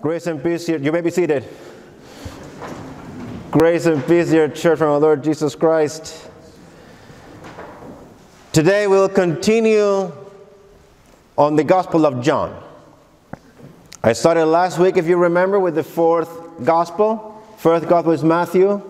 Grace and peace here. You may be seated. Grace and peace here, church from our Lord Jesus Christ. Today we'll continue on the Gospel of John. I started last week, if you remember, with the fourth Gospel. First Gospel is Matthew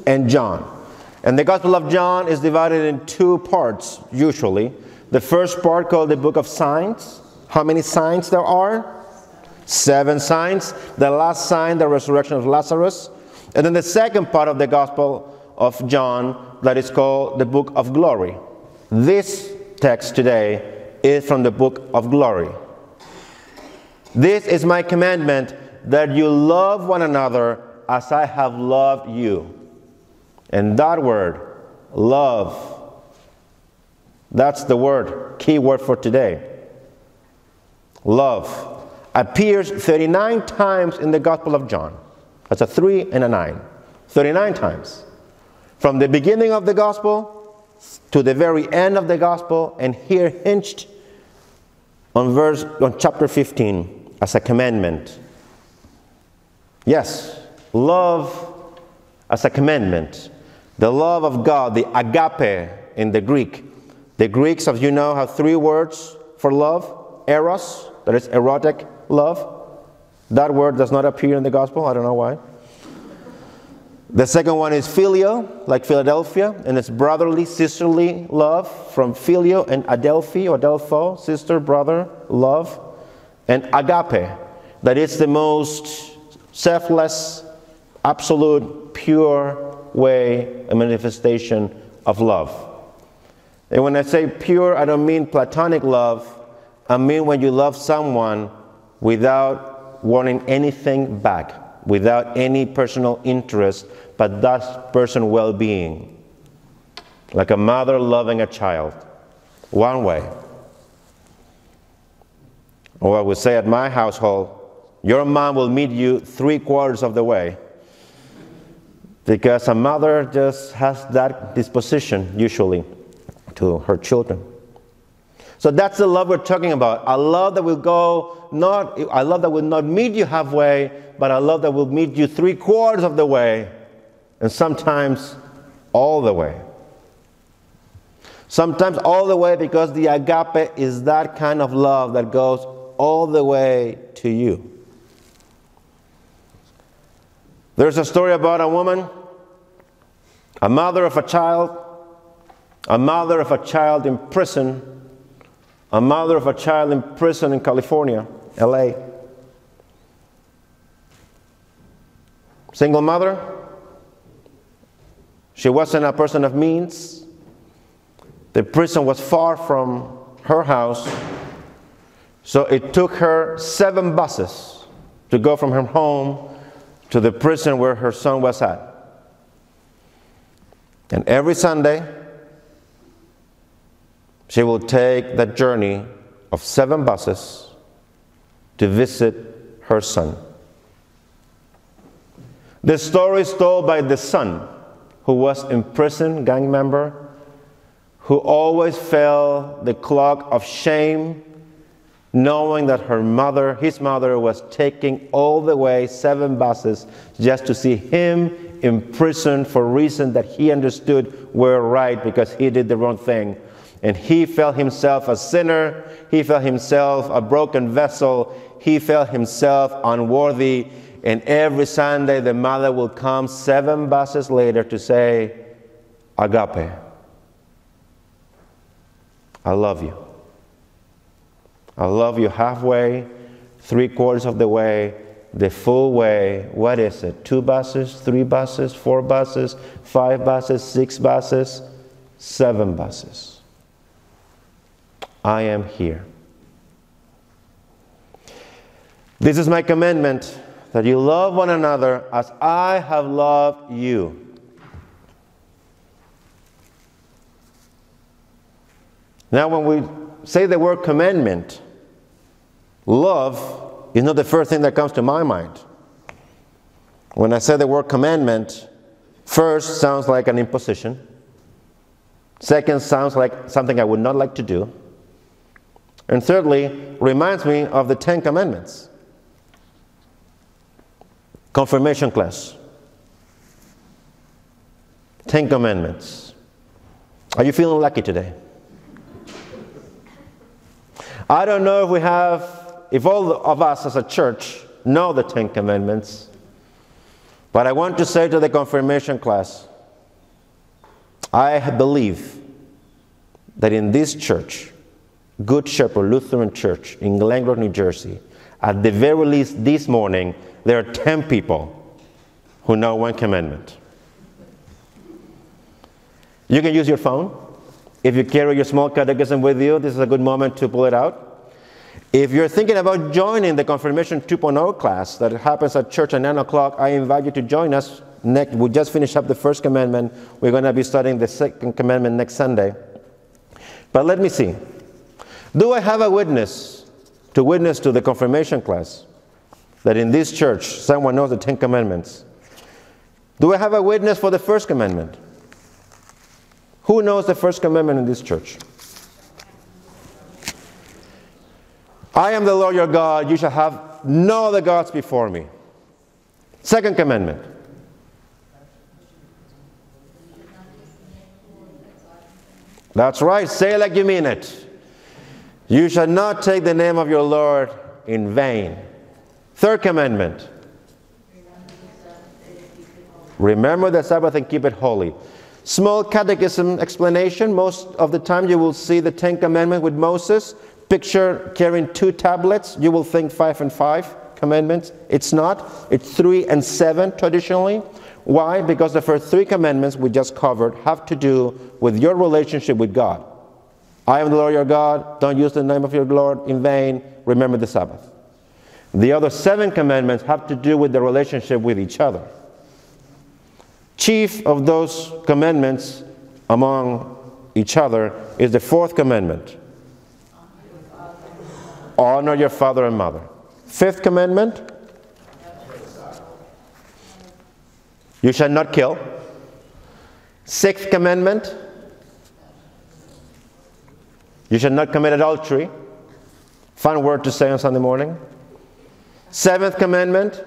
and John. And the Gospel of John is divided in two parts, usually. The first part called the Book of Signs. How many signs there are? 7 signs. The last sign, the resurrection of Lazarus. And then the second part of the Gospel of John that is called the Book of Glory. This text today is from the Book of Glory. This is my commandment, that you love one another as I have loved you. And that word, love, that's the word, key word for today. Love appears 39 times in the Gospel of John. That's a 3 and a 9. 39 times. From the beginning of the Gospel to the very end of the Gospel, and here hinged on chapter 15 as a commandment. Yes, love as a commandment. The love of God, the agape in the Greek. The Greeks, as you know, have 3 words for love. Eros, that is erotic love. That word does not appear in the Gospel. I don't know why. The second one is phileo, like Philadelphia, and it's brotherly, sisterly love from phileo and adelphi or adelpho, sister, brother, love. And agape, that is the most selfless, absolute, pure way, a manifestation of love. And when I say pure, I don't mean platonic love. I mean when you love someone without wanting anything back, without any personal interest, but that person's well-being. Like a mother loving a child. One way. Or I would say at my household, your mom will meet you 3/4 of the way. Because a mother just has that disposition, usually, to her children. So that's the love we're talking about. A love that will not meet you halfway, but a love that will meet you 3/4 of the way, and sometimes all the way. Sometimes all the way, because the agape is that kind of love that goes all the way to you. There's a story about a woman, a mother of a child in prison, a mother of a child in prison in California, LA. Single mother. She wasn't a person of means. The prison was far from her house, so it took her 7 buses to go from her home to the prison where her son was at. And every Sunday, she will take that journey of 7 buses to visit her son. The story is told by the son, who was in prison, gang member, who always felt the clog of shame, knowing that his mother was taking all the way 7 buses just to see him in prison for reasons that he understood were right because he did the wrong thing. And he felt himself a sinner. He felt himself a broken vessel. He felt himself unworthy. And every Sunday the mother will come 7 buses later to say, agape, I love you. I love you halfway, 3/4 of the way, the full way. What is it? 2 buses, 3 buses, 4 buses, 5 buses, 6 buses, 7 buses. I am here. This is my commandment, that you love one another as I have loved you. Now when we say the word commandment, love is not the first thing that comes to my mind. When I say the word commandment, first sounds like an imposition. Second sounds like something I would not like to do. And thirdly, reminds me of the 10 Commandments. Confirmation class. 10 Commandments. Are you feeling lucky today? I don't know if all of us as a church know the 10 Commandments, but I want to say to the confirmation class, I believe that in this church, Good Shepherd Lutheran Church in Glen, New Jersey, at the very least this morning, there are 10 people who know one commandment. You can use your phone. If you carry your small catechism with you, this is a good moment to pull it out. If you're thinking about joining the Confirmation 2.0 class that happens at church at 9 o'clock, I invite you to join us. We just finished up the first commandment. We're going to be studying the second commandment next Sunday. But let me see. Do I have a witness to the confirmation class that in this church someone knows the 10 Commandments? Do I have a witness for the first commandment? Who knows the first commandment in this church? I am the Lord your God. You shall have no other gods before me. Second commandment. That's right. Say it like you mean it. You shall not take the name of your Lord in vain. Third commandment. Remember the Sabbath and keep it holy. Small catechism explanation. Most of the time you will see the 10 Commandments with Moses. Picture carrying 2 tablets. You will think 5 and 5 commandments. It's not. It's 3 and 7 traditionally. Why? Because the first 3 commandments we just covered have to do with your relationship with God. I am the Lord your God. Don't use the name of your Lord in vain. Remember the Sabbath. The other 7 commandments have to do with the relationship with each other. Chief of those commandments among each other is the 4th commandment. Honor your father and mother. 5th commandment. You shall not kill. 6th commandment. You shall not commit adultery. Fun word to say on Sunday morning. 7th commandment.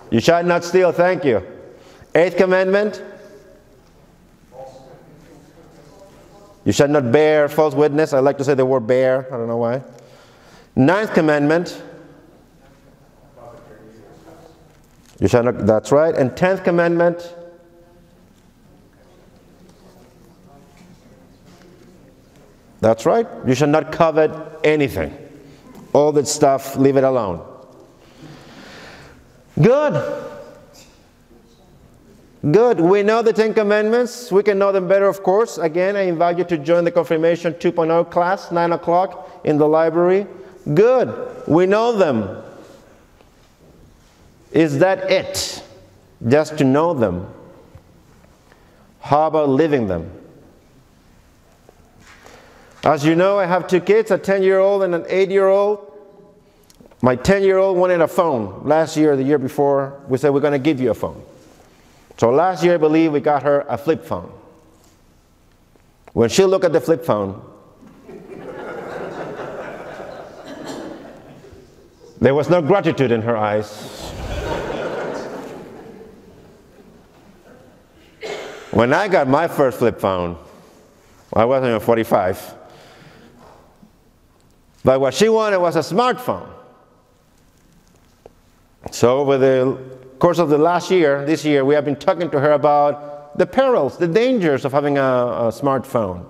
You shall not steal. Thank you. 8th commandment. You shall not bear false witness. I like to say the word bear. I don't know why. 9th commandment. You shall not. That's right. And 10th commandment. That's right. You shall not covet anything. All that stuff, leave it alone. Good. Good. We know the 10 Commandments. We can know them better, of course. Again, I invite you to join the Confirmation 2.0 class, 9 o'clock in the library. Good. We know them. Is that it? Just to know them? How about living them? As you know, I have 2 kids, a 10-year-old and an 8-year-old. My 10-year-old wanted a phone. Last year, the year before, we said, we're going to give you a phone. So last year, I believe, we got her a flip phone. When she looked at the flip phone, there was no gratitude in her eyes. When I got my first flip phone, I wasn't even 45. But what she wanted was a smartphone. So over the course of the this year, we have been talking to her about the perils, the dangers of having a smartphone.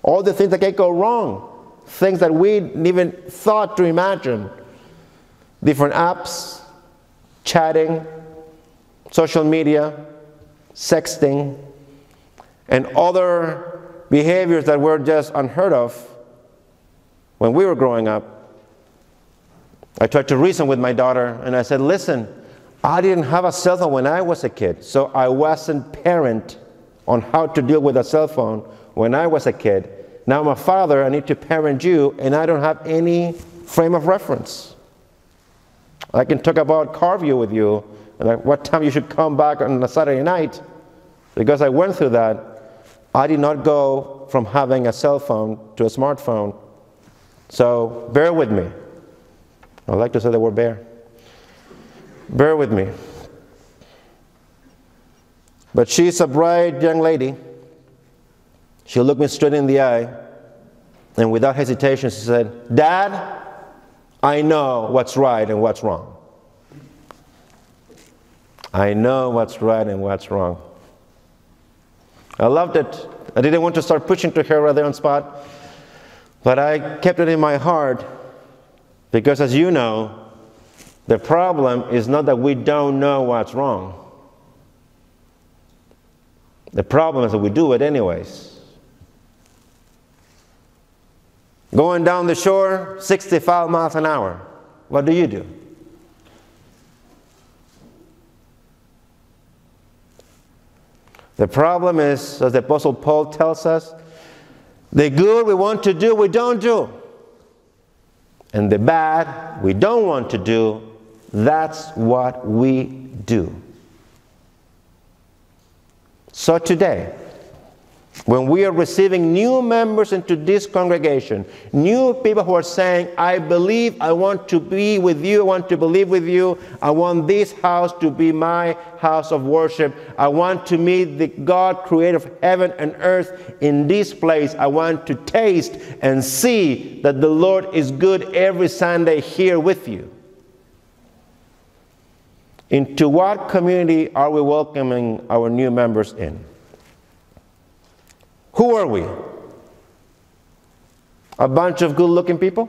All the things that can go wrong. Things that we didn't even thought to imagine. Different apps, chatting, social media, sexting, and other behaviors that were just unheard of when we were growing up. I tried to reason with my daughter, and I said, listen, I didn't have a cell phone when I was a kid, so I wasn't parent on how to deal with a cell phone when I was a kid. Now I'm a father, I need to parent you, and I don't have any frame of reference. I can talk about car view with you, and what time you should come back on a Saturday night, because I went through that. I did not go from having a cell phone to a smartphone. So bear with me. I like to say the word bear. Bear with me. But she's a bright young lady. She looked me straight in the eye, and without hesitation she said, "Dad, I know what's right and what's wrong. I know what's right and what's wrong." I loved it. I didn't want to start pushing to her right there on the spot, but I kept it in my heart because, as you know, the problem is not that we don't know what's wrong. The problem is that we do it anyways. Going down the shore, 65 miles an hour. What do? The problem is, as the Apostle Paul tells us, the good we want to do, we don't do. And the bad we don't want to do, that's what we do. So today, when we are receiving new members into this congregation, new people who are saying, "I believe, I want to be with you, I want to believe with you, I want this house to be my house of worship, I want to meet the God creator of heaven and earth in this place, I want to taste and see that the Lord is good every Sunday here with you." Into what community are we welcoming our new members in? Who are we? A bunch of good-looking people?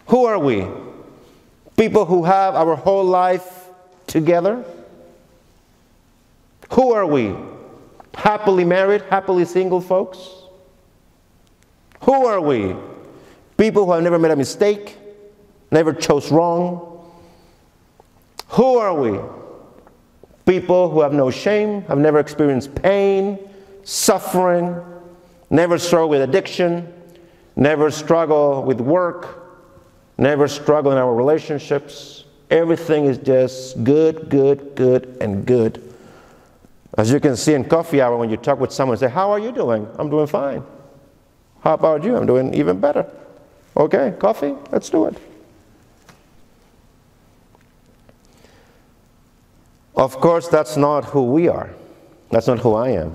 Who are we? People who have our whole life together? Who are we? Happily married, happily single folks? Who are we? People who have never made a mistake, never chose wrong? Who are we? People who have no shame, have never experienced pain, suffering, never struggle with addiction, never struggle with work, never struggle in our relationships. Everything is just good, good, good, and good. As you can see in coffee hour, when you talk with someone, say, "How are you doing?" "I'm doing fine." "How about you?" "I'm doing even better." "Okay, coffee, let's do it." Of course, that's not who we are. That's not who I am.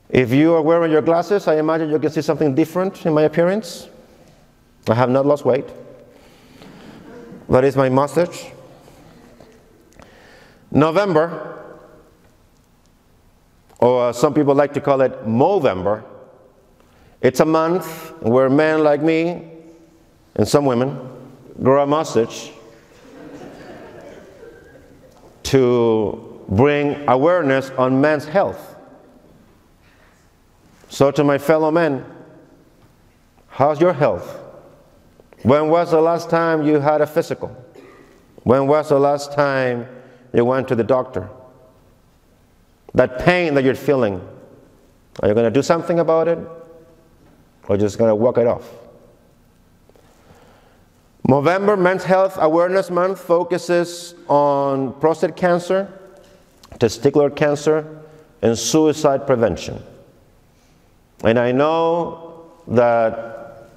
If you are wearing your glasses, I imagine you can see something different in my appearance. I have not lost weight. That is my message. November, or some people like to call it Movember, it's a month where men like me, and some women, grow a mustache to bring awareness on men's health. So to my fellow men, how's your health? When was the last time you had a physical? When was the last time you went to the doctor? That pain that you're feeling, are you going to do something about it? Or just going to walk it off? November, Men's Health Awareness Month, focuses on prostate cancer, testicular cancer, and suicide prevention. And I know that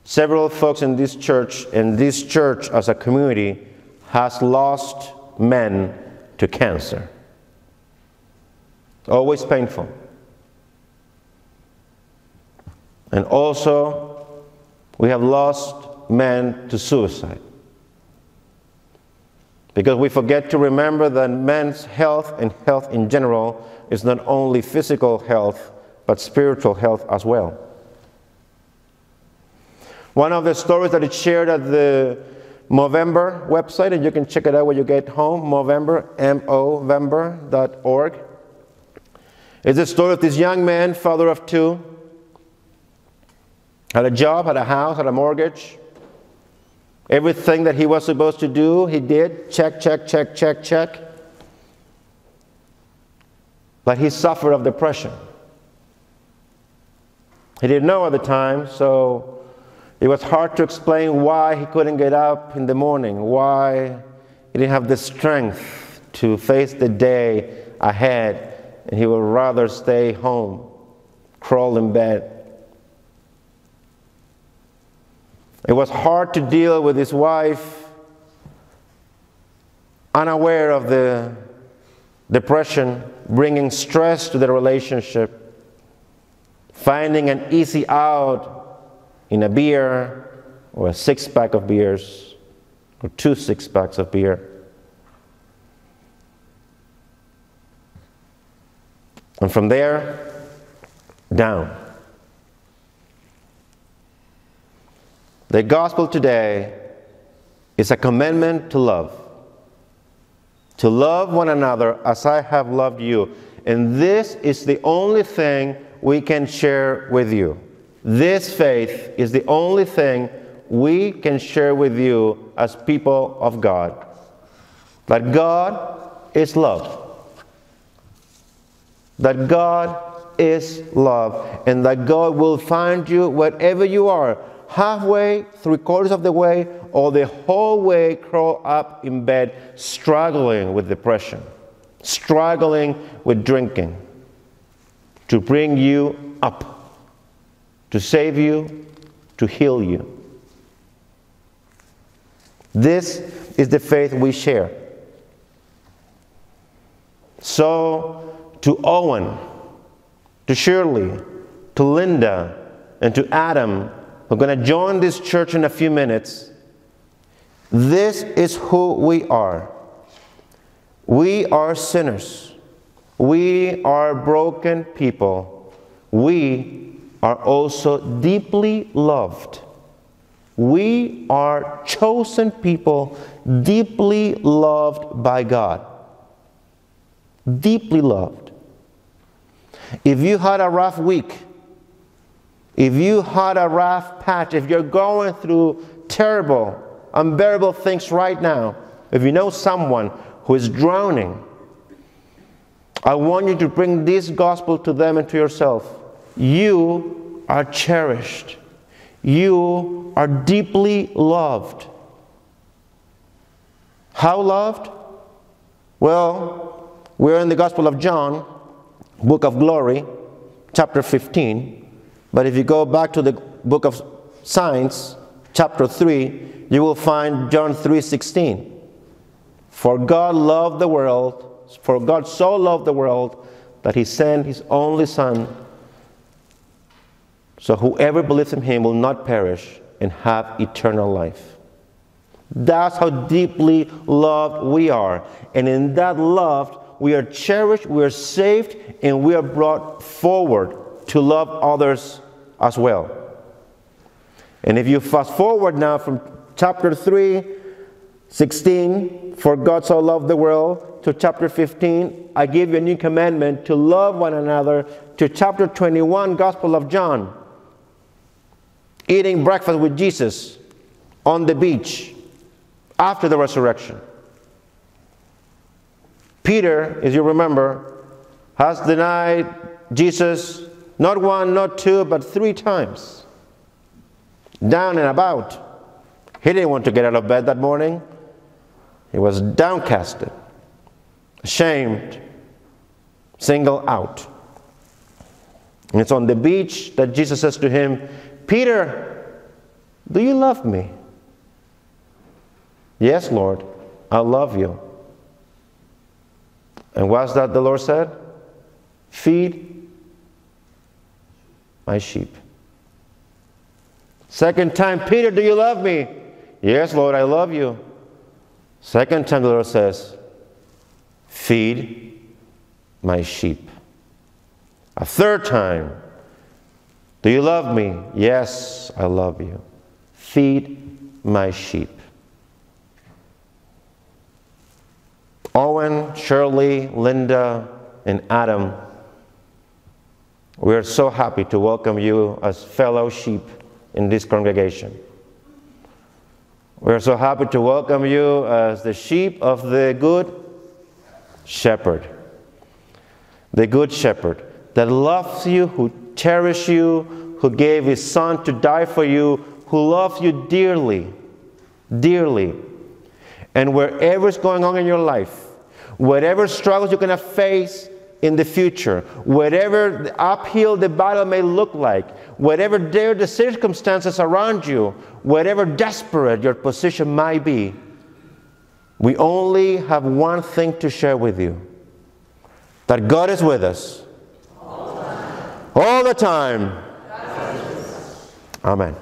several folks in this church as a community, has lost men to cancer. Always painful. And also, we have lost men to suicide. Because we forget to remember that men's health and health in general is not only physical health, but spiritual health as well. One of the stories that is shared at the Movember website, and you can check it out when you get home, Movember, movember.org, is the story of this young man, father of two, had a job, had a house, had a mortgage. Everything that he was supposed to do, he did. Check, check, check, check, check. But he suffered of depression. He didn't know at the time, so it was hard to explain why he couldn't get up in the morning, why he didn't have the strength to face the day ahead, and he would rather stay home, crawl in bed. It was hard to deal with his wife, unaware of the depression, bringing stress to the relationship, finding an easy out in a beer or a 6-pack of beers or 2 6-packs of beer. And from there, down. The gospel today is a commandment to love. To love one another as I have loved you. And this is the only thing we can share with you. This faith is the only thing we can share with you as people of God. That God is love. That God is love. And that God will find you wherever you are. Halfway, 3/4 of the way, or the whole way curled up in bed, struggling with depression, struggling with drinking, to bring you up, to save you, to heal you. This is the faith we share. So, to Owen, to Shirley, to Linda, and to Adam, we're going to join this church in a few minutes. This is who we are. We are sinners. We are broken people. We are also deeply loved. We are chosen people, deeply loved by God. Deeply loved. If you had a rough week, if you had a rough patch, if you're going through terrible, unbearable things right now, if you know someone who is drowning, I want you to bring this gospel to them and to yourself. You are cherished. You are deeply loved. How loved? Well, we're in the Gospel of John, Book of Glory, chapter 15. But if you go back to the book of Signs, chapter 3, you will find John 3:16. For God loved the world, for God so loved the world that He sent His only Son, so whoever believes in Him will not perish and have eternal life. That's how deeply loved we are. And in that love, we are cherished, we are saved, and we are brought forward to love others as well. And if you fast forward now from chapter 3:16, for God so loved the world, to chapter 15, I give you a new commandment to love one another, to chapter 21, Gospel of John, eating breakfast with Jesus on the beach after the resurrection. Peter, as you remember, has denied Jesus not 1, not 2, but 3 times. Down and about. He didn't want to get out of bed that morning. He was downcasted, ashamed, singled out. And it's on the beach that Jesus says to him, Peter, do you love me? Yes, Lord, I love you. And what's that the Lord said? Feed my sheep. Second time, Peter, do you love me? Yes, Lord, I love you. Second time the Lord says, feed my sheep. A third time, do you love me? Yes, I love you. Feed my sheep. Owen, Shirley, Linda, and Adam, we are so happy to welcome you as fellow sheep in this congregation. We are so happy to welcome you as the sheep of the Good Shepherd. The Good Shepherd that loves you, who cherishes you, who gave His Son to die for you, who loves you dearly, dearly. And wherever is going on in your life, whatever struggles you're going to face in the future, whatever uphill the battle may look like, whatever dire the circumstances around you, whatever desperate your position might be, we only have one thing to share with you: that God is with us all the time. Amen.